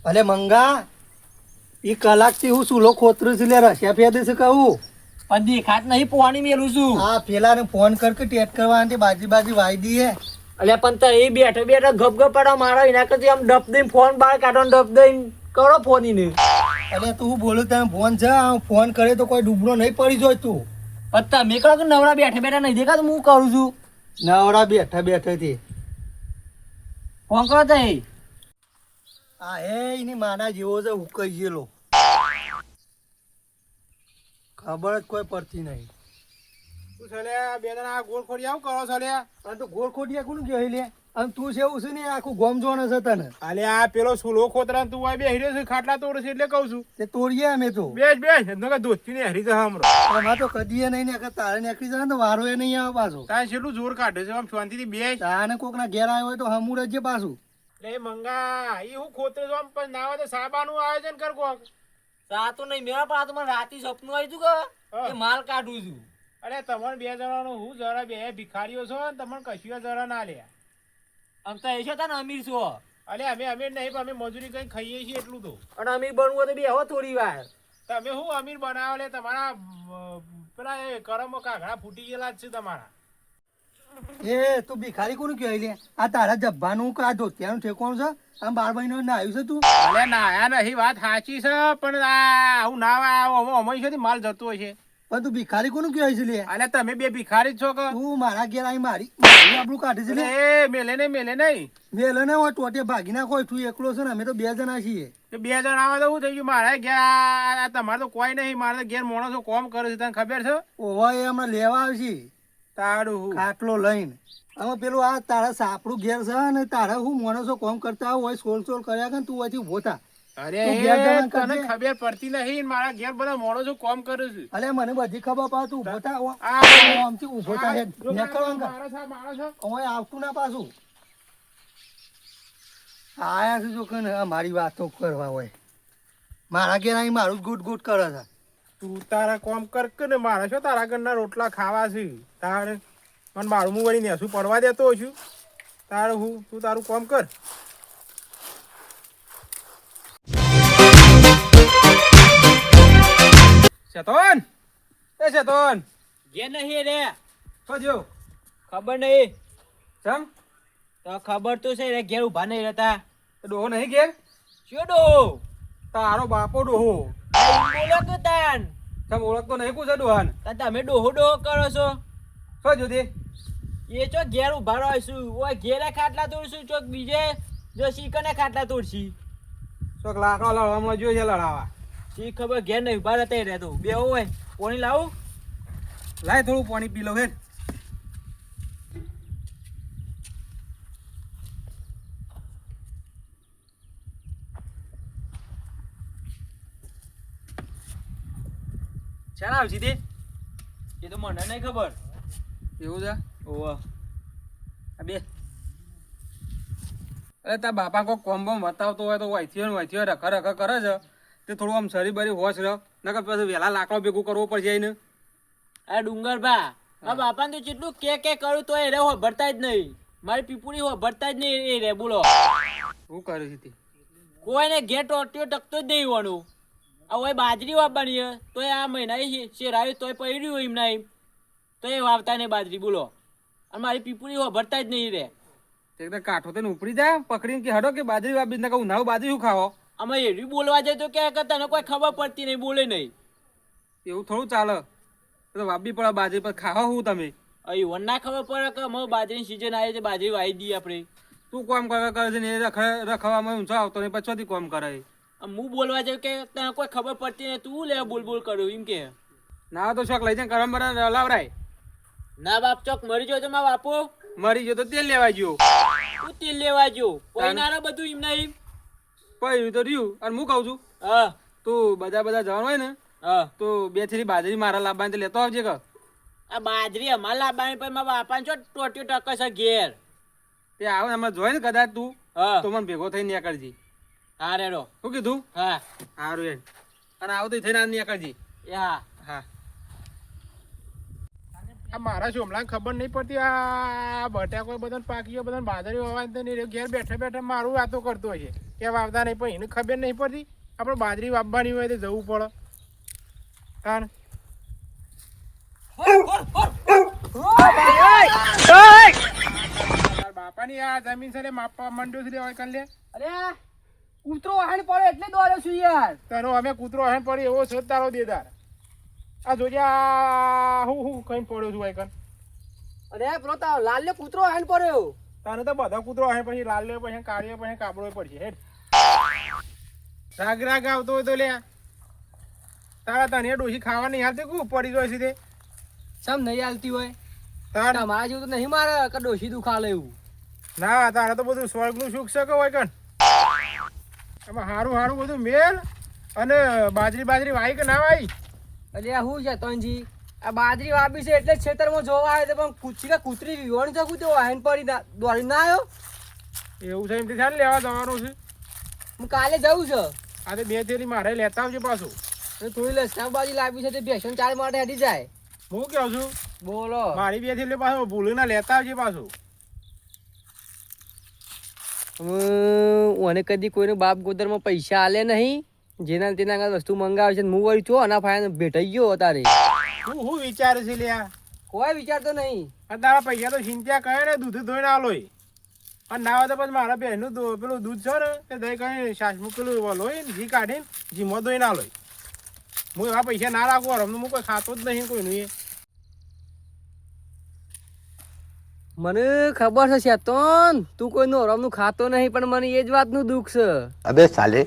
અલે મંગા ઈ કલાકથી હું સુલો ખોતરું છું લે રસ્યા ફેદે છે કહું પણ દેખાત નહીં પોવાની મેલું છું. આ પેલાને ફોન કર કે ટેટ કરવા આંટી બાજી વાઈ દઈએ. અલ્યા પણ તો એ બેઠો બેઠો ગપ ગપ પાડો મારો એના કરતી આમ ડપ દઈને ફોન બહાર કાઢો ને ડપ દઈને કરો ફોન ઈને. અલે તું બોલું તમે ફોન છે ફોન કરે તો કોઈ ડૂબરો નહીં પડી જોય તું. પણ તમે કહો કે નવરા બેઠા બેઠા નહીં દેખાતું હું કરું છું. નવરા બેઠા ફોન કરો તો આ હે એની માના જેવો છે ઉકઈ ગયેલો ખબર જ કોઈ પડતી નહીં. તું છલ્યા બે જણા ગોળ ખોડી આવું કરો છલ્યા. અને તો ગોળ ખોડિયા કોણ કહે લે અને તું છે એવું છે ને આખું ગોમ જોવાનો છે તને. અલે આ પેલો સુલો ખોતરા તું આ બે હીરો છે ખાટલા તોડ છે એટલે કહું છું. તે તોડીએ અમે તો બેસ નકા દોસ્તી ને હરી જા હમરો. એમાં તો કદીએ નહીં ને કે તારે નીકળી જાય ને તો વારો એ નહીં આવે પાછો. તારે કેટલું જોર કાઢે છે આમ શાંતિથી બેસ. તાને કોક ના ઘેર આવ્યો હોય તો હમુર જ પાછું. લે મંગા ઈ હું ખોતરે જો આમ પણ નાવા તો સાબાનું આયોજન કર કોક. રાતો નહીં મેળા પણ આ તો મને રાતી સપનું આવ્યું હતું કે માલ કાઢું છું. અરે તમને બે જણાનું હું જરા બે ભિખારીઓ છો ને તમને કશું જરા ના લે. આમ તો એ છે ને અમીર છો. અલે અમે નહીં પણ અમે મજૂરી કઈ ખાઈએ છીએ એટલું તો. અને અમીર બનવું હોય તો બે હવે થોડી વાર. તમે હું અમીર બનાવો લે તમારા પેલા એ કરમ કાઘડા ફૂટી ગયેલા જ છે તમારા. એ તું ભિખારી કોનું કહેવાય લે આ તારા જબ્બાનું કે આ ધોતિયાનું ઠેકોણું છે આમ 12 મહિનો ના આવ્યું છે તું. અલે નાયા નહીં વાત સાચી છે પણ આ હું ના અમારી છે માલ જતો છે. પણ તું ભિખારી કોનું કહેવાય છે લે. અલે તમે બે ભિખારી જ છો કે તું મારા ઘેર આવી મારી આપણું કાઢે છે લે. એ મેલે નહીં વેલો ને હોય ટોટે ભાગી નાખો તું એકલો છે ને અમે તો 2 જણા છીએ. બે જણ આવે તો શું થઈ ગયું મારા ઘેર તમારે તો કોઈ નહીં મારે તો ઘેર માણસો કોમ કરે છે તને ખબર છે. ઓવા એ હમણાં લેવા આવશે તારું ખાટલો લઈને. હવે પેલું આ તારા સાપડું ઘેર છે ને તારા હું માણસો કોમ કરતા હોય સોલ કર્યા કે તું અહીંથી ઉભો થા. અરે તું ઘેર જવાનું તને કરજે. ખબર પડતી નહીં મારા ઘેર બધા માણસો કોમ કરે છે. અલે મને બધી ખબર પડે તું ઉભો થા આ આમથી ઉભો થા હેડ નીકળવાનું કર. માણસ હવે આવતું ના પાછું આયા છે જો કે ને મારી વાતો કરવા હોય મારા ઘેર અહીં મારું જ ગુટ કરે છે. તું તારા કોમ કર કે ને મારા શું તારા ઘરના રોટલા ખાવા છે તારે મને મારું હું વળી નેસું પડવા દેતો છું તારે હું તું તારું કોમ કર. શેતોન એ શેતોન ઘેર નહીં રે. શું થયું? ખબર નહીં ચમ તો ખબર તો છે રે ઘેર ઉભા નહીં રહેતા. ડોહો નહીં ઘેર? શું ડોહો? તારો બાપો ડોહો. બોલો તો તાન. ચમ ઓળખતો નહીં પૂછે ડોહાન. તમે ડોહો ડોહો કરો છો. શું જોતી? એ ચો ઘેર ઉભા રહીશું ઓય ઘેરે ખાટલા તોડશું ચોક બીજે જો શીકને ખાટલા તોડશી. ચોક લાકડો લડવામાં જોઈએ છે લડાવા. શી ખબર ઘેર નહીં ઉભા રહેતા રહેતો બે હોય પાણી લાવું. લાય થોડું પાણી પી લો હે. ચાલ આવશી તે એ તો મને નહીં ખબર. એવું છે? ઓવા આ બે અરે તાર બાપા કોઈ કોમ બોમ બતાવતો હોય તો વહીથી રખા કરે છે તે થોડું આમ સરી બરી હોશ રહ નકર પછી વહેલા લાકડો ભેગું કરવું પડશે એને. આ ડુંગર ભા આ બાપાને તો જેટલું કે કરું તો એ રે ભરતા જ નહીં. મારી પીપુડી ભરતા જ નહીં એ રે બોલો શું કરે છે તે? કોઈને ઘેર ટોટીઓ ટકતો જ નહીં હોવાનું. આ હોય બાજરી વાવવાની તો આ મહિના શેરાયું તોય પડ્યું હોય એમના એમ તો એ વાવતા નહીં બાજરી બોલો. અને મારી પીપુડી ભરતા જ નહીં રે. એકદમ કાઠો તેને ઉપડી જાય પકડીને કે હડો કે બાજરી વાપી ને કહું નાવ બાજરી શું ખાવો. અમે એવી બોલવા જાય તો કે તને કોઈ ખબર પડતી નહીં બોલે નહીં. એવું થોડું ચાલે તો વાપી પડે બાજરી પર ખાવા હું તમે. અહીં ના ખબર પડે કે અમે બાજરીની સિઝન આવી છે બાજરી વાવી દઈએ આપણે. તું કોમ કરે છે ને એ રખવામાં ઊંચો આવતો નહીં પછોથી કોમ કરે. હું બોલવા જાઉં કે તને કોઈ ખબર પડતી નહીં તું લે બોલ કર્યું એમ કે ના તો શોખ લઈ જાય ગરમ બરમ લાવરાય. ના બાપ ચોક મરી ગયો તો મારા બાપો મરી ગયો તો તેલ લેવા ગયો. તું તેલ લેવા જો કોઈ ના બધું એમ નહીં પડ્યું તો રહ્યું. અને હું કહું છું હા તું બધા જવાનું હોય ને હા તો 2 થેલી બાજરી મારા લાવવાની લેતો આવજે કે. આ બાજરી અમારે લાવવાની પણ મારા બાપાને છો ટોટ્યો ટકે છે ઘેર. તે આવે હમણાં જોઈ ને કદાચ તું હા તો મને ભેગો થઈને નીકળજી. હા રેડો શું કીધું? હા સારું એમ અને આવું તો થઈને નીકળજી. એ હા હા આ મારા શોમલા ખબર નહીં પડતી આ બટાકો બધા પાકી બધા બાજરી વાવવાની ઘેર બેઠા મારું વાતો કરતો હોય છે. કે વાવતા નહીં પણ એને ખબર નહીં પડતી આપણે બાજરી વાવવાની હોય તો જવું પડે તાર તાર બાપાની આ જમીન છે ને માપવા માંડ્યો છે હોય કર લે અરે કૂતરો વાહન પડે એટલે દોડ્યો છું યાર. તારો અમે કૂતરો હેન પડી એવો છે તારો દેદાર આ જોજે આ હું કઈ પડ્યો છું હોય કર અરે પેલો તારો લાલ્યો કૂતરો વાહન પડ્યો. તારે તો બધા કૂતરો હે પછી લાલ લે પછી કાળીઓ પછી કાબડો પડશે હેડ રાગ રાગ આવતો હોય તો લે તારા તને ડોશી ખાવા નહીં હાલતી કુ પડી જાય છે તે સમ નહીં હાલતી હોય તાર તમારા જેવું તો નહીં મારે કે ડોશી તું ખા લેવું. ના તારે તો બધું સ્વર્ગનું સુખ છે કે હોય કન એમાં હારું હારું બધું મેલ અને બાજરી બાજરી વાઈ કે ના વાઈ અરે આ શું છે તનજી આ બાજરી વાપી છે એટલે જ ખેતરમાં જોવા આવે તો પણ કૂતરી વિવણ છે કૂતરો વાહન પડી દોડી ના આવ્યો. એવું છે એમથી થાય ને લેવા જવાનું છે હું કાલે જવું છે આ તો બે થેલી મારે લેતા આવજે પાછું તું લસણા બાજી લાવી છે તે ભેસણ ચાર માટે હટી જાય. હું કહું છું બોલો મારી બે થેલી પાછું ભૂલી ના લેતા આવજે પાછું મને કદી કોઈને બાપ ગોદરમાં પૈસા આલે નહીં જેના તેના આગળ વસ્તુ મંગાવે છે હું વળી છો અના ફાયને ભેટાઈ ગયો તારે હું વિચારે છે લ્યા કોઈ વિચારતો નહીં. અને તારા પૈસા તો ચિંતા કરે ને દૂધ ધોઈને આલોય અને ના હોય તો પછી મારા બહેનનું પેલું દૂધ છે ને તે દહીં કઈ સાસમું પેલું લોય ને ઘી કાઢીને ઘીમાં ધોઈને આલોય હું એવા પૈસા ના રાખું રમનું હું કોઈ ખાતો જ નહીં કોઈનું એ મને ખબર છે શેતોન તું કોઈ નોરમનું ખાતો નહીં પણ મને એ જ વાતનું દુઃખ છે. અબે સાલે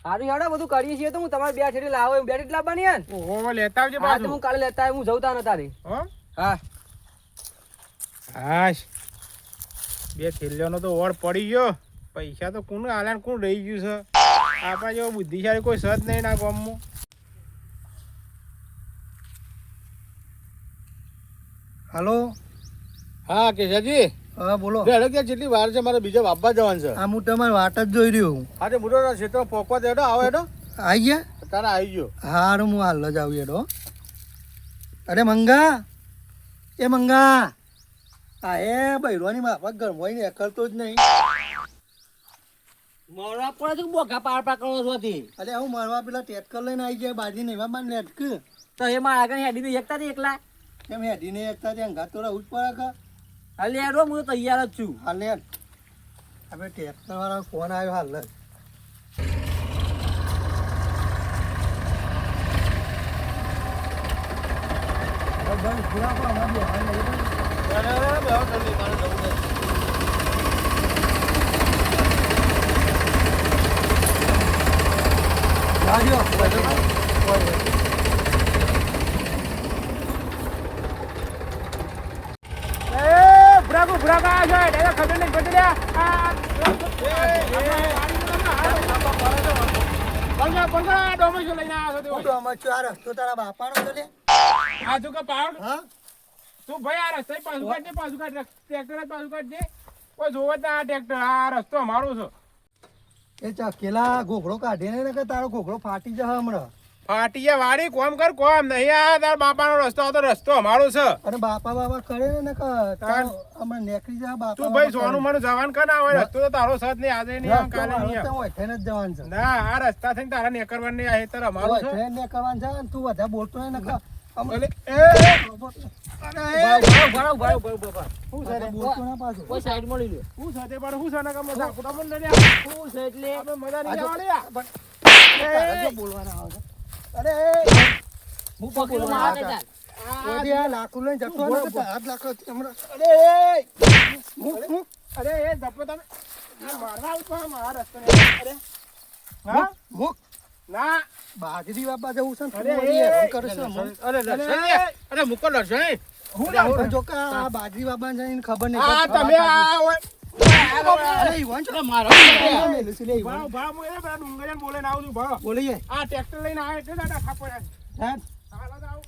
સારું હેડો બધું કરીએ છીએ તો હું તમારે બે ઠેરી લાવો બે ઠેરી લાવવાની હે ને? ઓહો લેતા આવજે હા તો પાછું હું કાલે લેતા આવ્યો, હું જઉં તાને તારે. હો હા હાશ બે થેલીઓનો તો ઓળ પડી ગયો પૈસા તો કોણ આલે ને કોણ રહી ગયું છે આપણા જેવો બુદ્ધિશાળી કોઈ સજ નહીં ના ગામમાં હાલો હા કેશાજી હા બોલો એટલે કે જેટલી વાર છે મારે બીજા વાપવા જવાનું છે આ હું તમારી વાટ જ જોઈ રહ્યો હું. આજે મોટો ક્ષેત્ર પોકવા દેડો આવો એડો આવી ગયા તારે આવી ગયો હારું હું હાલ જ આવી એડો. અરે મંગા એ મંગા આ એ બૈરોની માફક ઘરમાં હોય ને કરતો જ નહીં. મોડા પડે તો બોગા પાર પાર કરો છો હતી અરે હું મારવા પેલા ટેટકર લઈને આવી ગયા બાજી નહીં એમાં નેટક તો એ મારા આગળ હેડી તો એકતા એકલા એમ હેડીને એકતા ત્યાં ઘાત તો રહેવું જ પડે કે હાલ હેડો હું તો તૈયાર જ છું. હાલ નેટ હવે ટેક્ટર વાળા ફોન આવ્યો હાલ જ. બસ પૂરા પણ અમારી હાલ નહીં પણ. જાજો. ભૂરાકા છે એને ખબર નહીં પડતી લ્યા. આ ડોમેશો લઈને આવ્યો છો હું તો આમાં છું. આ રસ્તો તારા બાપાનો છે લે. આ શું કે પાવડ હા તું ભાઈ આ રસ્તે પાછું કાઢ ટ્રેક્ટર જ પાછું કાઢ દે કોઈ જોવે તો આ ટ્રેક્ટર આ રસ્તો અમારો છે એ ચકેલા ઘોઘડો કાઢીને ને કે તારો ઘોઘડો ફાટી જશે હમણાં. ફાટીએ વાડી કોમ કર કોમ નહીં આ તાર બાપાનો રસ્તો હતો રસ્તો અમારો છે અને બાપા બાપા કરે ને કે તારો હમણાં નીકળી જાય બાપા તું ભાઈ સોનું મને જવાન કર ના હોય રસ્તો તો તારો સત નહીં આજે નહીં આમ કાલે નહીં આમ. ઓઠેને જ જવાનું છે. ના આ રસ્તા થઈને તારા નેકરવાનું નહીં આ હેતર અમારું છે ઓઠેને નીકળવાનું છે અને તું વધારે બોલતો નહીં ને કે એટલે શું છે રે? બોલતો ના પાછું. કોઈ સાઈડ મળી લે શું છે તે પણ શું છે ને કે મજા કુટા પણ નથી આવતી. શું છે એટલે આપણે મજા નહીં આવવાની આ. તારે જો બોલવાના આવે છે. અરે હું પકડો બોલવાના મારા આવે છે. કદાચ. ઓડી આ લાકડું લઈને જતો હોય ને તો હાથ લાકડો હમણાં અરે મૂક. અરે એ ધપ્પો તમે આ મારવા આવું છો મારા રસ્તે નહીં. અરે હા મૂક. ના બાજરી બાપા જવું છે ને તું અરે વળી હેરાન કરે છે. અરે મૂકો લડશે હું પણ જો કે આ બાજરી બાબા ને ખબર નહીં આ પડતી. તમે આ હોય અરે ઈવાન છો. મારો મેલું છે લે ઈવાન. ભાવ હું એ પેલા ડુંગરિયાને બોલાઈને આવું છું ભાવ બોલી જાય. આ ટ્રેક્ટર લઈને આવે એટલે દાદા ખાપો યાર હેડ. હાલો તો આવું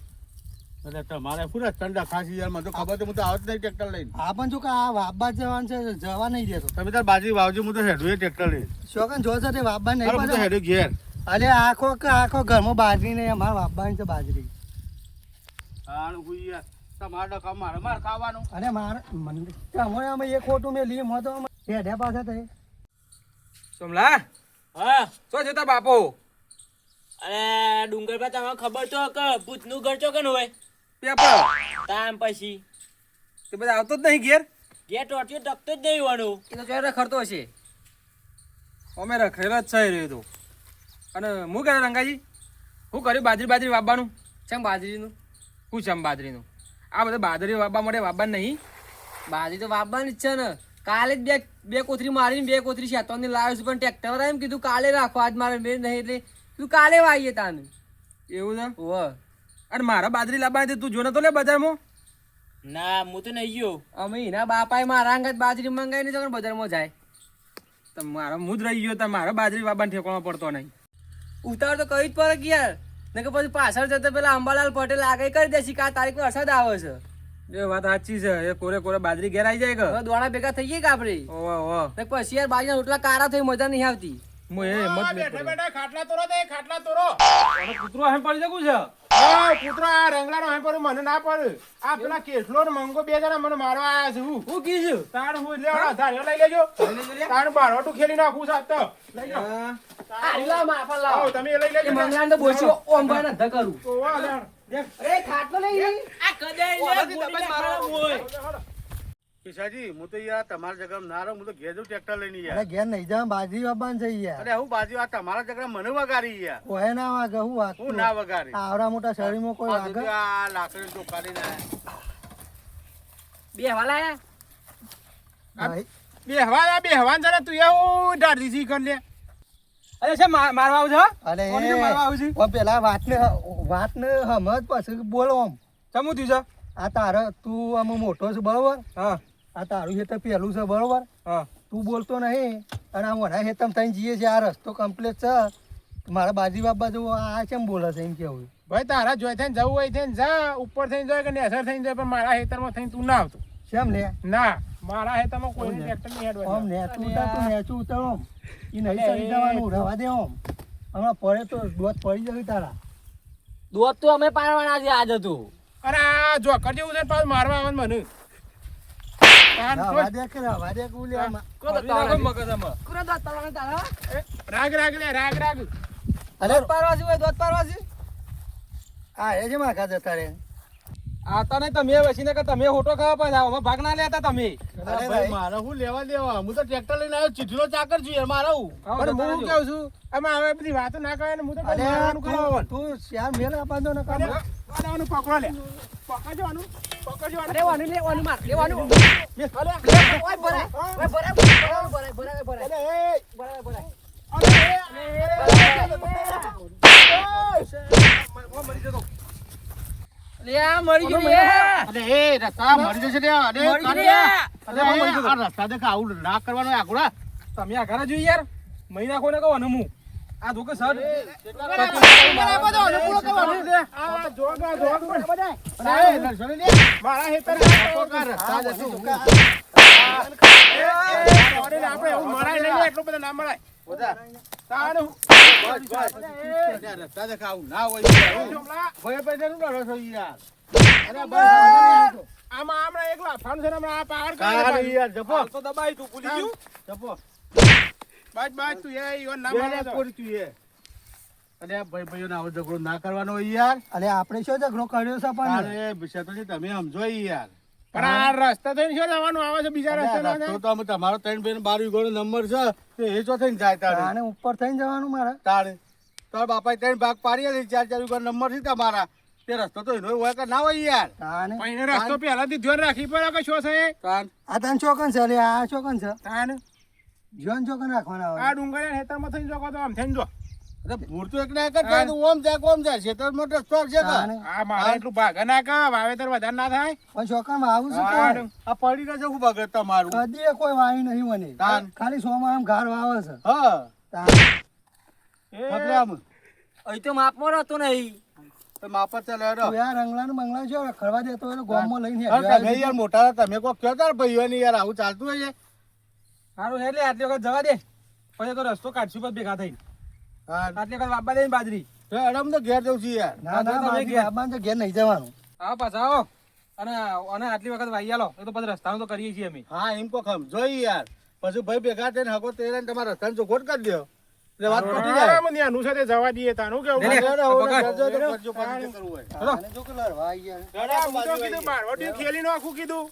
અરે તમારે પૂરા ઠંડા ખાસી યાર મને તો ખબર તો હું તો આવત નહીં ટ્રેક્ટર લઈને હા પણ જો કે આ વાબા જવાનું છે જવા નહીં દેતો. તમે તાર બાજરી વાવજો હું તો હેડું ટ્રેક્ટર લઈને શોકન જો છે તે વાબા નહીં અરે હું તો પાડે. હેડું ઘેર અરે આખો ઘરમાં બાજરી નહીં અમારા વાબા છે બાજરી. હાણ હુઈ યાર તમારા ડખા મારે ખાવાનું અને મારે મને અમે એક ખોટું મેં લીધું તો હેડ્યા પાછા થઈ. સોમલા હા શું છે તાર બાપો અરે ડુંગર પર તમને ખબર તો કે ભૂતનું ઘર ચોકન હોય પેપર તામ પછી તે બધા આવતો જ નહીં ઘેર ઘેર ટોટીઓ ટકતો જ નહીં વાનું એ તો ચોરે ખરતો હશે અમે રખેલો જ છે રે તો અને હું કહે રંગાજી હું કર્યું બાજરી વાવવાનું ચમ બાજરીનું શું ચમ બાજરીનું આ બધા બાજરી વાવવા માટે વાવવાનું નહીં બાજરી તો વાવવાની જ છે ને કાલે જ બે કોથરી મારીને બે કોથરી શેતોની લાવ્યો છું પણ ટ્રેક્ટર એમ કીધું કાલે રાખો આજ મારે મેળ નહીં એટલે તું કાલે વાવીએ તાને એવું છે ઓહ અને મારા બાજરી લાવવાની તું જો નતો લે બજારમાં ના હું તો નહીં ગયો અમે એના બાપાએ મારા અંગત બાજરી મંગાવી નહીં તો બજારમાં જાય તો મારો હું જ રહી ગયો તો મારા બાજરી બાબાને ઠેકવામાં પડતો નહીં ઉતાર તો કઈ જ પડે કે યાર ને કે પછી પાછળ જતો પેલા અંબાલાલ પટેલ આગળ કરી દેશી કે આ તારીખ વરસાદ આવે છે એ વાત સાચી છે એ કોરે કોરે બાજરી ઘેર આવી જાય કે દોણા ભેગા થઈ ગયા કે આપડે ઓહો ને પછી યાર બાજરીના રોટલા કારા થઈ મજા નહીં આવતી હું એ હિંમત બેઠા બેઠા ખાટલા તોરો દે ખાટલા તોરો કૂતરો હે પડી જવું છે હા કૂતરો આ રંગલાનો હે પર મને ના પડ આ પેલા કેસલો ને મંગો બે જણા મને મારવા આયા છે હું કીધું તાણ હું લેવા ધાર્યો લઈ લેજો તાણ બારોટું ખેલી નાખું સાત તો લઈ જાઓ આલા માફા લાવ આવો તમે લઈ લેજો મંગલાન તો બોસી ઓમ ભાઈ ના ધકરું તો વાહ લે અરે ખાટલો લઈ આ કદાઈ હોય પિસાજી હું તો યાર તમારા જગ્યા ના રહું હું તો ઘેર જઉં ટ્રેક્ટર લઈને અરે યાર ઘેર નહીં જા બાજરી વાવવાનું છે યાર અરે હું બાજુ આ તમારા જગ્યા મને વગાડી યાર કોઈ ના વાગે હું હું વાગતું ના વગાડી આવડા મોટા શરીરમાં કોઈ આ વાગે દૂધી આ લાકડી તો કાઢી ના બે વાલા ભાઈ, બે હવાન જરા તું એવું ડાળી છી કર લે અરે છે મારવા આવું છો અરે કોની છે મારવા આવું છે ઓ પેલા વાતને સમજ પછી બોલો આમ ચમુ થયું છે આ તારે તું આમ મોટો છે બરોબર હા આ તારું ખેતર પહેલું છે બરોબર હા તું બોલતો નહીં અને આ મોટા ખેતર થઈને જઈએ છે આ રસ્તો કમ્પ્લીટ છે મારા બાજી બાબા જો આ કેમ બોલે છે એમ કેવું ભાઈ તારા જોઈ થઈને જવું હોય થઈને જા ઉપર થઈને જાય કે નેસર થઈને જાય પણ મારા ખેતરમાં થઈને તું ના આવતો કેમ લે ના મારા ખેતરમાં કોઈ ટ્રેક્ટર નહીં હેડવા આમ નેચું ઉતાર તું નેચું ઉતાર આમ એ નહીં ચડી જવાનું રવા દે આમ હમણાં પડે તો દોત પડી જશે તારા દોત તો અમે પાડવાના છે આજ હતું અરે આ જો કર જેવું છે પાછું મારવા આવે મને તાન રવા દે કે રવા દે કુલે આમ રાગ રાગ લે રાગ રાગ અરે પારવાસી હોય દોત પારવાસી આ એ જ માખા જતા રે આતા નહીં તમે વસીને કે તમે હોટો ખાવા પણ આવો ભાગ ના લેતા તમે અરે ભાઈ મારે હું લેવા દેવા હું તો ટ્રેક્ટર લઈને આવ્યો ચીઠલો ચાકર છું યાર મારે હું પણ હું કહું છું આમાં હવે બધી વાતો ના કરે ને હું તો અરે મારવાનું કરાવવાનું તું શ્યામ મેલ આપવાનો ને કામ આનું પકડો લે પકડજો આનું પકડજો આનું લેવાનું લેવાનું માર લેવાનું અલે ઓય ભરાય ઓય ભરાય ભરાય ભરાય ભરાય અલે એ ભરાય ભરાય લે આ મરી ગયો લે અરે એ રસ્તા મરી જશે રે અરે મરી ગયા. આ રસ્તા દેખ આવું ના કરવાનો આગળ તમે આ ઘરે જોઈ યાર મહિના કોને કહો ને હું આ ધોકે સર મારા હેતર રસ્તા જશે આપણે એવું મરાય નહીં એટલું બધું ના મરાય તારું રસ્તા દેખ આવું ના હોય ભય પૈસા નું ડરો છો યાર અરે આમાં હમણાં એક લાફાનું છે ને હમણાં આ પાવર કાઢ યાર જપો તો દબાઈ તું ભૂલી ગયું જપો બાજ બાજ તું એ ઈવન ના બે મારે કોરી તું એ અને આ ભાઈ ભાઈઓને આવો ઝઘડો ના કરવાનો હોય યાર અરે આપણે શું ઝઘડો કર્યો છે પણ અરે બિચારી તમે સમજો યાર પણ આ રસ્તા થઈને શું જવાનું આવે છે બીજા રસ્તા ના રસ્તો તો અમે તમારો 3 બેન 12 વીઘોનો નંબર છે તો એ ચો થઈને જાય તારે આને ઉપર થઈને જવાનું મારે તારે તાર બાપાએ 3 ભાગ પાડી આલી 4 વીઘોનો નંબર છે તમારા તે રસ્તો તો એનો હોય કે ના હોય યાર તાને પણ એને રસ્તો પહેલાથી ધ્યાન રાખી પડે કે શું છે તાન આ તને ચોકન છે લે આ ચોકન છે તાન જીવન ચોકન રાખવાના આ આવે ડુંગળિયા હેતરમાં થઈને જો તો આમ થઈને જો અરે ભૂર તો એકલા એક જ જાય તો ઓમ જાય કોમ જાય ખેતરમાં રસ્તો છે કે તાને આ મારે એટલું ભાગ ના કા વાવેતર વધારે ના થાય પણ ચોકન આવું છે હા, કોઈ આ પડી ના જવું બગડ તમારું કદી કોઈ વાવી નહીં મને તાન. ખાલી સોમાં આમ ઘાર વાવે છે હા તાન. આપણે આમ અહીં તો માપમાં રહેતો નહીં તો માપત ચાલે હેડો. તું યાર અંગલાનું બંગલા છે ખરવા દેતો હોય તો ગામમાં લઈને અરે હેડ્યો તમે આવી યાર મોટા હતા, તમે કોક કયો તાર ભાઈઓને યાર આવું ચાલતું હોય છે સારું એટલે આટલી વખત જવા દે પછી તો રસ્તો કાઢશું પછી ભેગા થઈને હા આટલી વખત વાપા દે બાજરી તો હેડો તો ઘેર જવું છું યાર ના ના બાજી બાબાને તો ઘેર નહીં જવાનું આવો પાછા આવો અને આટલી વખત વાઈ આલો એ તો પછી રસ્તાનું તો કરીએ છીએ અમે હા એમ કોક સમજો યાર પછી ભાઈ ભેગા થઈને હકો તેરે ને તમારા રસ્તાને ચોખવટ કરી દો એટલે વાત પતી જાય. મને આનું સાથે જવા દઈએ તાનું કેવું લે, લે. હેડો, હેડો, પકડ. કરજો તો કરજો, પછી જે કરવું હોય. આને જો કે લડવા આઈ ગયા. દાદા, હું તો કીધું બારવટીયું ખેલી નાખું કીધું